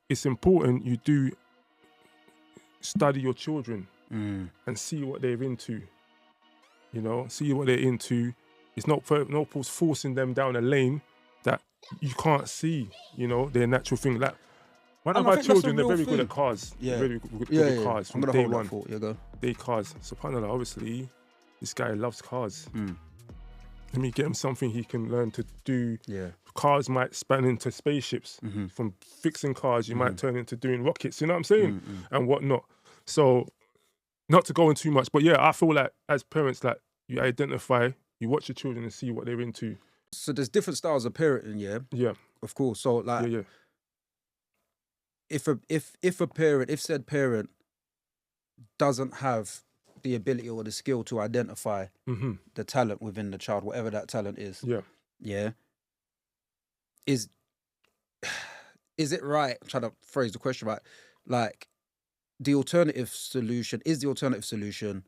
it's important you do study your children and see what they're into. You know, see what they're into. It's not forcing them down a lane that you can't see, you know, their natural thing. Like, one of our children, they're very good at cars. Yeah. Very good at cars from day one. Go. They cars. SubhanAllah, obviously, this guy loves cars. Let me get him something he can learn to do. Yeah. Cars might span into spaceships. From fixing cars, you might turn into doing rockets, you know what I'm saying? And whatnot. So, not to go in too much, but yeah, I feel like as parents, like, you identify, you watch your children and see what they're into. So there's different styles of parenting, yeah? Yeah. Of course. So like if said parent doesn't have the ability or the skill to identify the talent within the child, whatever that talent is. Yeah. Is it right? I'm trying to phrase the question right. Like, is the alternative solution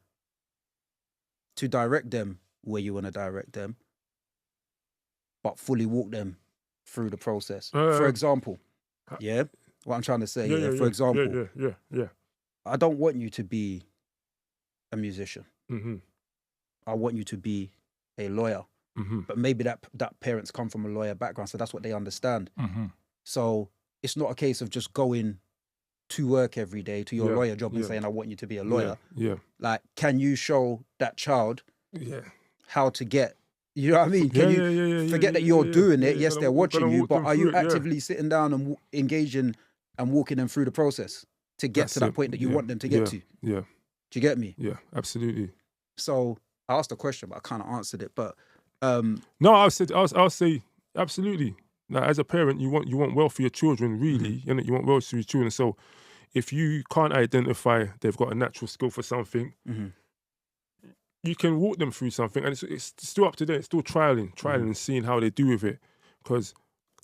to direct them where you want to direct them, but fully walk them through the process? For example, what I'm trying to say, for example, I don't want you to be a musician. I want you to be a lawyer. But maybe that parents come from a lawyer background, so that's what they understand. So it's not a case of just going to work every day to your lawyer job and saying, I want you to be a lawyer. Like, can you show that child how to get, you know what I mean? Can you forget that you're doing it? Yes, they're watching you, but are you actively sitting down and engaging and walking them through the process to get to that point that you want them to get to? Yeah. Do you get me? Yeah, absolutely. So I asked a question, but I kind of answered it. But no, I'll say absolutely. Like, as a parent, you want well for your children, really. You know, you want well for your children. So if you can't identify they've got a natural skill for something, you can walk them through something, and it's still up to them. It's still trialing and seeing how they do with it, because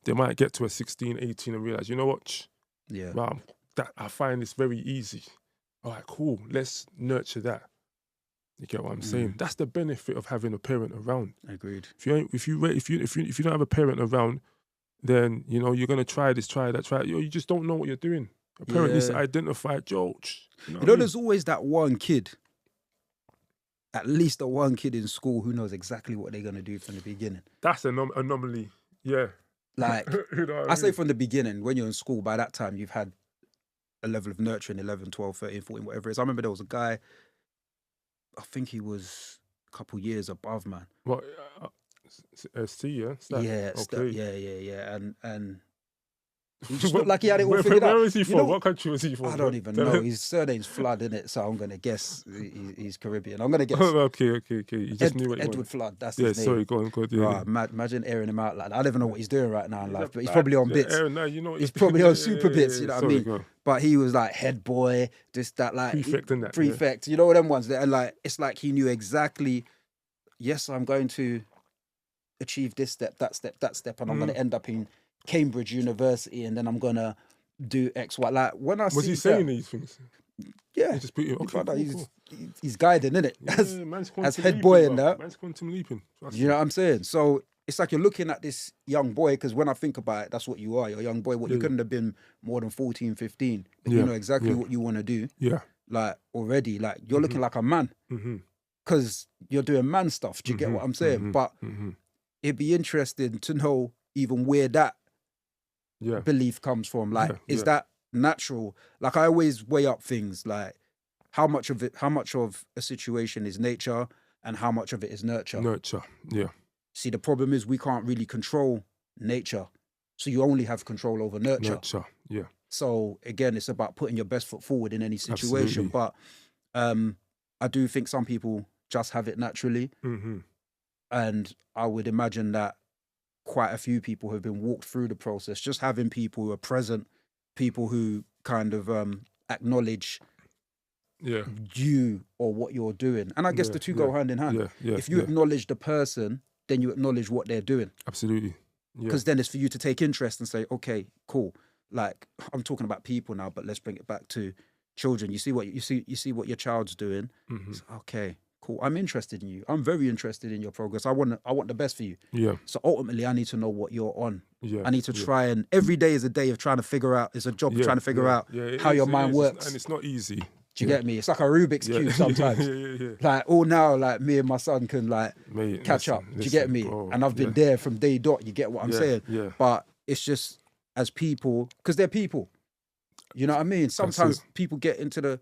they might get to a 16, 18 and realize, you know what? Wow, that I find this very easy. All right, cool. Let's nurture that. You get what I'm saying? That's the benefit of having a parent around. Agreed. If you don't have a parent around, then, you know, you're gonna try this, try that, try. You just don't know what you're doing. A parent needs to identify, Joe. You know, there's always that one kid, at least the one kid in school who knows exactly what they're gonna do from the beginning. That's an anomaly. Yeah. Like, you know I say from the beginning, when you're in school, by that time you've had a level of nurturing, 11, 12, 13, 14, whatever it is. I remember there was a guy, I think he was a couple years above, man. What? C, yeah? And he just looked like he had it all figured out. Where is he from? What country was he from? I don't even know. His surname's Flood, innit? So I'm going to guess he's Caribbean. I'm going to guess. Okay. You just knew what Edward Flood, that's his name. Sorry, go on. Yeah. Imagine airing him out like that. I don't even know what he's doing right now in life, but he's probably on bits. He's probably on super bits, you know what I mean? Go. But he was like head boy, this, that, like... Prefect and that. Prefect, you know what them ones? And like, it's like he knew exactly, yes, I'm going to achieve this step, that step, and I'm going to end up in Cambridge University, and then I'm going to do X, Y. Like, when I see... Was he saying these things? Yeah. He just put it, cool. He's guiding, innit? As head boy in that. Man's quantum leaping. You know what I'm saying? So it's like you're looking at this young boy, because when I think about it, that's what you are. You're a young boy. You couldn't have been more than 14, 15. But you know exactly what you want to do. Yeah. Like, already, like, you're looking like a man. Because you're doing man stuff. Do you get what I'm saying? But it'd be interesting to know even where that belief comes from. Like, is that natural? Like, I always weigh up things like how much of a situation is nature and how much of it is nurture. See, the problem is we can't really control nature, so you only have control over nurture. So again, it's about putting your best foot forward in any situation. But I do think some people just have it naturally, and I would imagine that quite a few people have been walked through the process. Just having people who are present, people who kind of acknowledge you or what you're doing. And I guess the two go hand in hand. If you acknowledge the person, then you acknowledge what they're doing. Absolutely. Because then it's for you to take interest and say, okay, cool. Like, I'm talking about people now, but let's bring it back to children. You see what what your child's doing. It's, okay, cool. I'm interested in you. I'm very interested in your progress. I want the best for you. So ultimately, I need to know what you're on I need to try and every day is a day of trying to figure out. It's a job of trying to figure out how your mind works, and it's not easy. Do you get me? It's like a Rubik's cube sometimes. Like all now, like me and my son can like catch up. Do you get me? Bro, and I've been there from day dot. You get what I'm saying? Yeah. But it's just as people, because they're people. You know what I mean? Sometimes people get into the,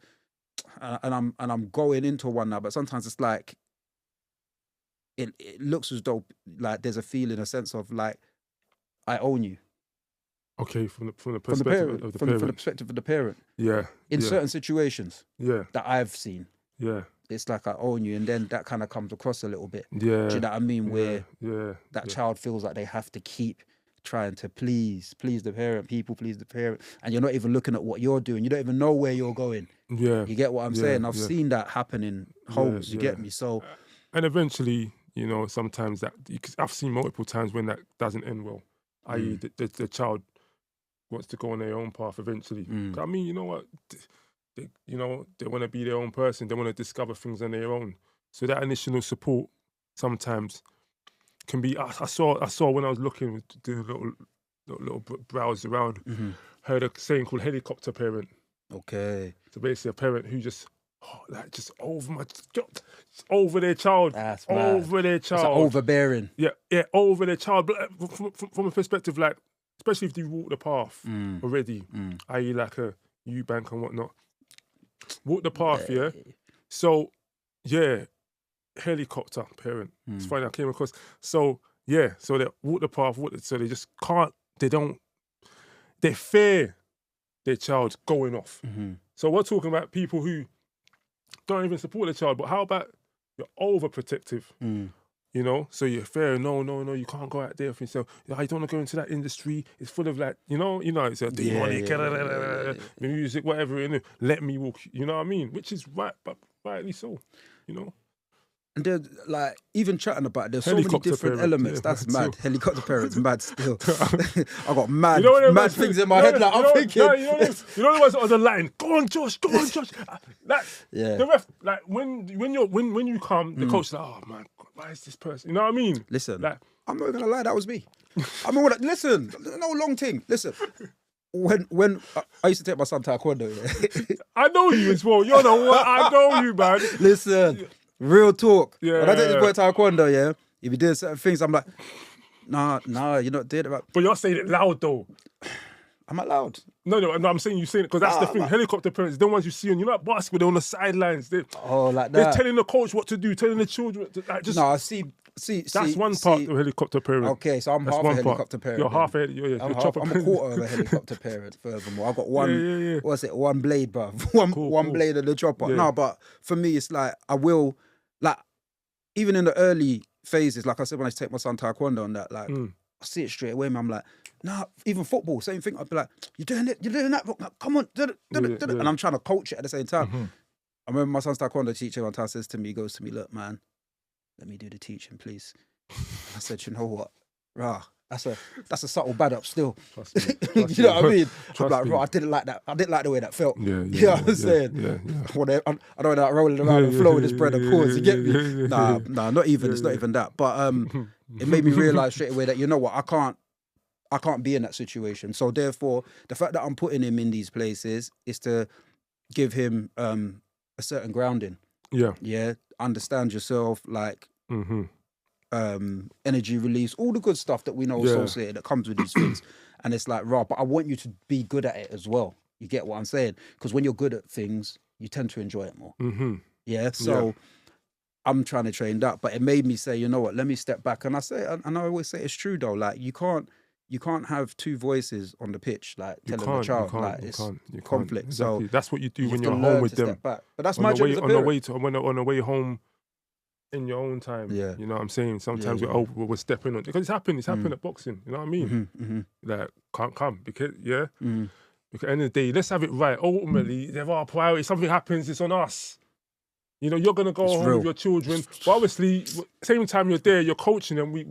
and I'm going into one now. But sometimes it's like, it looks as though like there's a feeling, a sense of like, I own you. Okay, from the perspective of the parent. From the perspective of the parent. Yeah. In certain situations. Yeah. That I've seen. Yeah. It's like I own you, and then that kind of comes across a little bit. Yeah. Do you know what I mean? Where that child feels like they have to keep trying to please the parent, please the parent, and you're not even looking at what you're doing. You don't even know where you're going. Yeah. You get what I'm saying? I've seen that happen in homes. You get me? So, and eventually, you know, sometimes that, because I've seen multiple times when that doesn't end well, i.e. the child wants to go on their own path eventually. I mean, you know what? They want to be their own person. They want to discover things on their own. So that initial support sometimes can be. I saw when I was looking, doing a little browse around, heard a saying called helicopter parent. Okay. So basically, a parent who just over their child. That's over their child. It's like overbearing. Yeah, over their child. But from a perspective, like, especially if you walk the path already, i.e. like a Eubank and whatnot. Walk the path, yeah? So, yeah, helicopter parent. It's funny, I came across. So, yeah, so they walk the path, so they just can't, they fear their child going off. So we're talking about people who don't even support their child, but how about you're overprotective? You know, so you're fair. No, you can't go out there for yourself. You don't want to go into that industry. It's full of like, you know, it's a demonic, music, whatever. Let me walk. You know what I mean? Which is right, but rightly so. You know. And then, like, even chatting about it, there's so many different elements. That's mad. Still. Helicopter parents, mad still. I got mad things in my head. Like, I'm thinking. You know the ones on the line. Go on, Josh. Like, the ref, like, when you come, the coach is like, oh, man, why is this person? You know what I mean? Listen, like, I'm not going to lie, that was me. I mean, listen, no long thing. Listen. When I used to take my son taekwondo, I know you as well. You're the one. I know you, man. Listen. Real talk. Yeah. When I take this boy taekwondo, if he did certain things, I'm like, nah, you're not doing it. But you're saying it loud though. I'm not loud. No, I'm saying you saying it because that's the thing. Helicopter parents, the ones you see on, you're not basketball, they're on the sidelines. Like that. They're telling the coach what to do, telling the children. I see. That's one part of a helicopter parent. Okay, so I'm half a helicopter parent. You're half a I'm a quarter of a helicopter parent. Furthermore, I've got one. What's it? One blade, bruv. One blade of the chopper. Yeah. No, but for me, it's like I will, like, even in the early phases, like I said when I take my son taekwondo and that, like I see it straight away. Man, I'm like, nah. Even football, same thing. I'd be like, you're doing that. Come on, and I'm trying to coach it at the same time. I remember my son's taekwondo teacher one time says to me, he goes to me, look, man. Let me do the teaching, please. I said, you know what? Rah, that's a subtle bad up still. Trust me. You know what I mean? I'm like, rah, I didn't like that. I didn't like the way that felt. You know what I'm saying? Yeah. I don't like rolling around and flowing this bread of pause. You get me? Nah, not even. It's not even that. But it made me realise straight away that, you know what? I can't be in that situation. So therefore, the fact that I'm putting him in these places is to give him a certain grounding. Yeah. Understand yourself, like energy release, all the good stuff that we know associated that comes with these things. And it's like, right, but I want you to be good at it as well. You get what I'm saying? Because when you're good at things, you tend to enjoy it more. Yeah. So I'm trying to train that, but it made me say, you know what? Let me step back. And I always say it's true though. Like you can't have two voices on the pitch, like telling the child, it's conflict. Exactly. So that's what you do when you're home with them. But that's my job as a parent. On the way home in your own time. Yeah. You know what I'm saying? Sometimes we're stepping on, because it's happened at boxing. You know what I mean? Like, can't come because because at the end of the day, let's have it right. Ultimately, there are priorities. Something happens, it's on us. You know, you're gonna go home with your children, but obviously, same time you're there, you're coaching them. We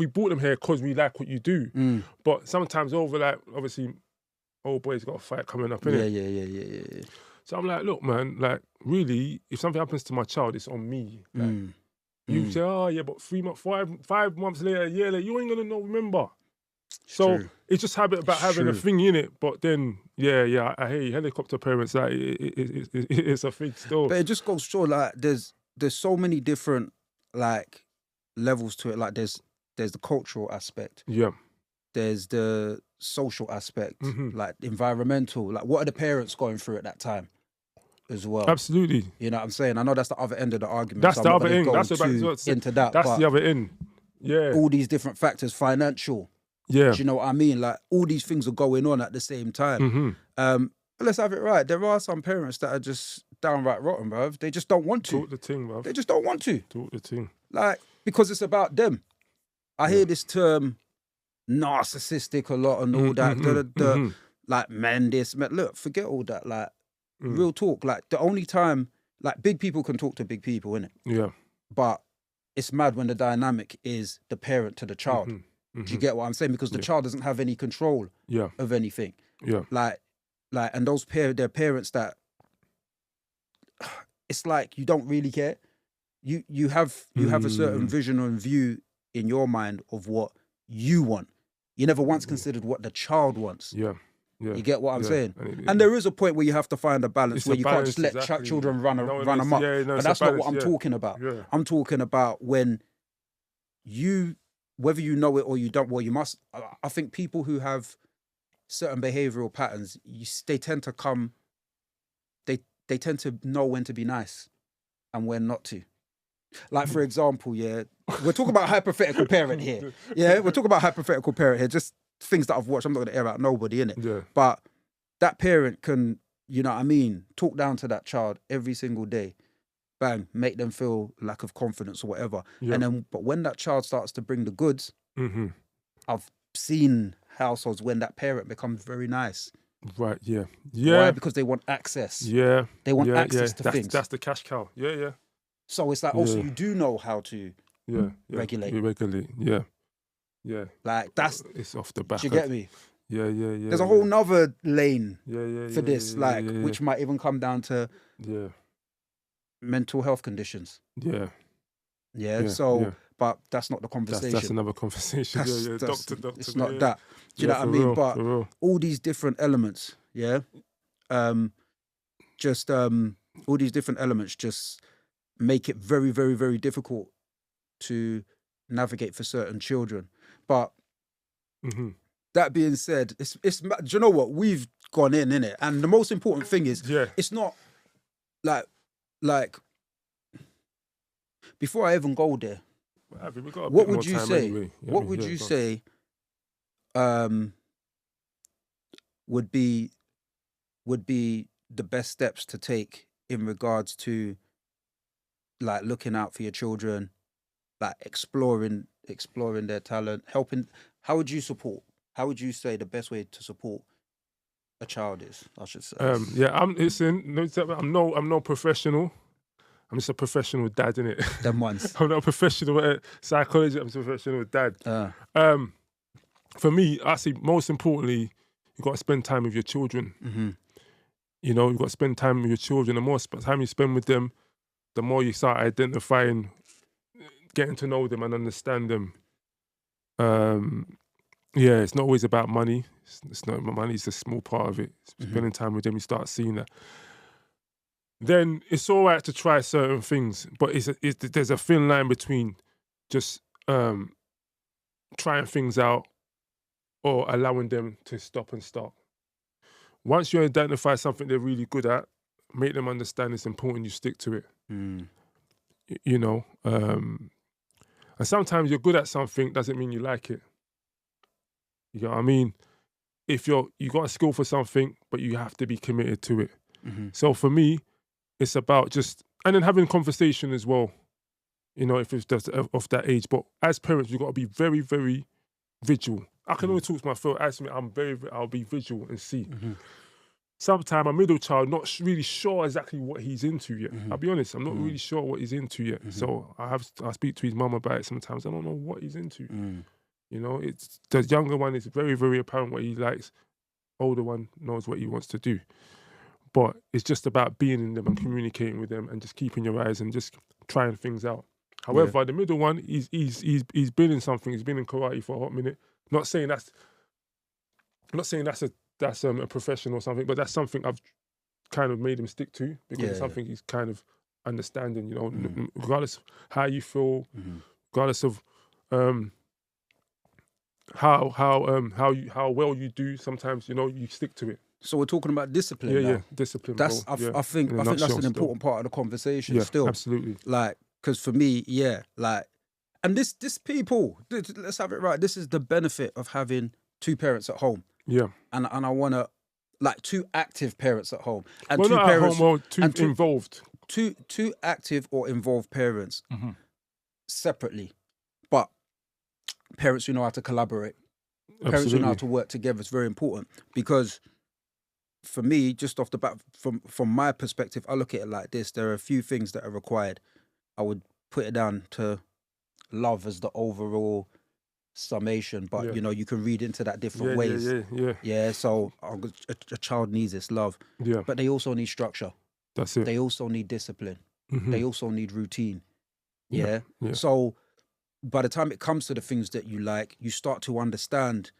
brought them here because we like what you do. But sometimes obviously, old boy's got a fight coming up, innit? Yeah. So I'm like, look, man, like, really, if something happens to my child, it's on me. Like, you say, oh yeah, but 3 months, 5 months later, a year later, you ain't gonna know. Remember, So true. it's just habit about having a thing in it. But then, I hear you, helicopter parents, like it's a thing still. But it just goes to show, like, there's so many different like levels to it. Like there's the cultural aspect. Yeah. There's the social aspect, like environmental. Like, what are the parents going through at that time as well? Absolutely. You know what I'm saying? I know that's the other end of the argument. That's so the I'm not other end. gonna That's go into that. That's but the other end. Yeah. all these different factors, financial. Yeah. Do you know what I mean? Like, all these things are going on at the same time. But let's have it right. There are some parents that are just downright rotten, bruv. They just don't want to. Talk the thing, bruv. They just don't want to. Talk the thing. Like, because it's about them. I hear this term narcissistic a lot and all that. Like, men this, men. Look, forget all that. Like, real talk. Like, the only time, like, big people can talk to big people, innit? Yeah. But it's mad when the dynamic is the parent to the child. Do you get what I'm saying? Because the child doesn't have any control of anything. Yeah. Like, and those their parents that, it's like you don't really care. You have a certain vision and view in your mind of what you want. You never once considered what the child wants. Yeah. Yeah. You get what I'm saying? And there is a point where you have to find a balance where you can't just let children run amok. But that's not what I'm talking about. Yeah. I'm talking about when you, whether you know it or you don't, well, you must. I think people who have certain behavioral patterns, they tend to come, they tend to know when to be nice and when not to. Like, for example, we're talking about hypothetical parent here. Yeah, we're talking about hypothetical parent here. Just things that I've watched. I'm not going to air out nobody, innit? Yeah. But that parent can, you know what I mean, talk down to that child every single day. Bang, make them feel lack of confidence or whatever. Yeah. And then, but when that child starts to bring the goods, I've seen households when that parent becomes very nice. Right, yeah. Yeah. Why? Because they want access. Yeah. They want access to things. That's the cash cow. Yeah, yeah. So it's like, also, you do know how to regulate. You regulate, yeah. Yeah. Like, it's off the back. Do you get me? Yeah. There's a whole nother lane for this, which might even come down to mental health conditions. Yeah. But that's not the conversation. That's another conversation. Doctor. It's not that. Do you know what I mean? But all these different elements, all these different elements just make it very, very, very difficult to navigate for certain children. But that being said, it's do you know what? We've gone in it. And the most important thing is, it's not like before I even go there, what would you say? Anyway. What would you say would be the best steps to take in regards to like looking out for your children, like exploring their talent, helping? How would you say the best way to support a child is? I should say. I'm no professional. I'm just a professional dad, innit? Them ones. I'm not a professional psychologist. I'm just a professional dad. For me, I see most importantly, you got to spend time with your children. You know, you got to spend time with your children. The more time you spend with them, the more you start identifying, getting to know them and understand them. It's not always about money. It's not money. It's a small part of it. Spending time with them, you start seeing that. Then it's all right to try certain things, but there's a thin line between just trying things out or allowing them to stop and start. Once you identify something they're really good at, make them understand it's important you stick to it. You know, and sometimes you're good at something doesn't mean you like it. You know what I mean? If you got a skill for something, but you have to be committed to it. So for me, it's about and then having conversation as well, you know, if it's just of that age. But as parents, you've got to be very, very vigilant. I can only talk to my fellow. As me, I'll be vigilant and see. Sometimes a middle child, not really sure exactly what he's into yet. I'll be honest, I'm not really sure what he's into yet. So I speak to his mum about it sometimes. I don't know what he's into. You know, it's the younger one is very, very apparent what he likes. Older one knows what he wants to do. But it's just about being in them and communicating with them and just keeping your eyes and just trying things out. However, the middle one, he's been in something. He's been in karate for a hot minute. Not saying that's a profession or something, but that's something I've kind of made him stick to because it's something he's kind of understanding. You know, regardless of how you feel, regardless of how well you do. Sometimes, you know, you stick to it. So we're talking about discipline. Yeah, discipline. I think that's an important part of the conversation. Still, absolutely. Like, because for me, like, and this people, let's have it right. This is the benefit of having two parents at home. Yeah, and I want to, like, two active parents at home, and well, two not parents at home, or two involved. Two active or involved parents separately, but parents who know how to collaborate. Parents who know how to work together is very important, because for me, just off the bat, from my perspective, I look at it like this. There are a few things that are required. I would put it down to love as the overall summation, but you know, you can read into that different ways. Yeah. So a child needs this love, but they also need structure. That's it. They also need discipline. They also need routine. Yeah. So by the time it comes to the things that you like, you start to understand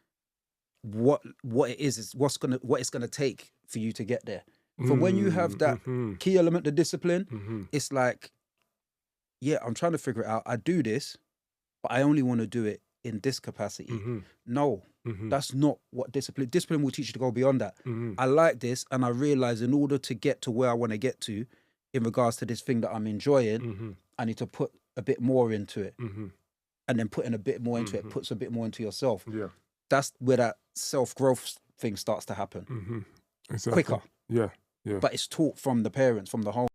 what it is what it's gonna take for you to get there. For when you have that key element, the discipline, it's like, I'm trying to figure it out. I do this, but I only want to do it in this capacity. No, that's not what discipline will teach you to go beyond that. I like this, and I realize in order to get to where I want to get to in regards to this thing that I'm enjoying, I need to put a bit more into it. And then putting a bit more into it puts a bit more into yourself. That's where that self-growth thing starts to happen. Exactly. Quicker. Yeah. But it's taught from the parents, from the home.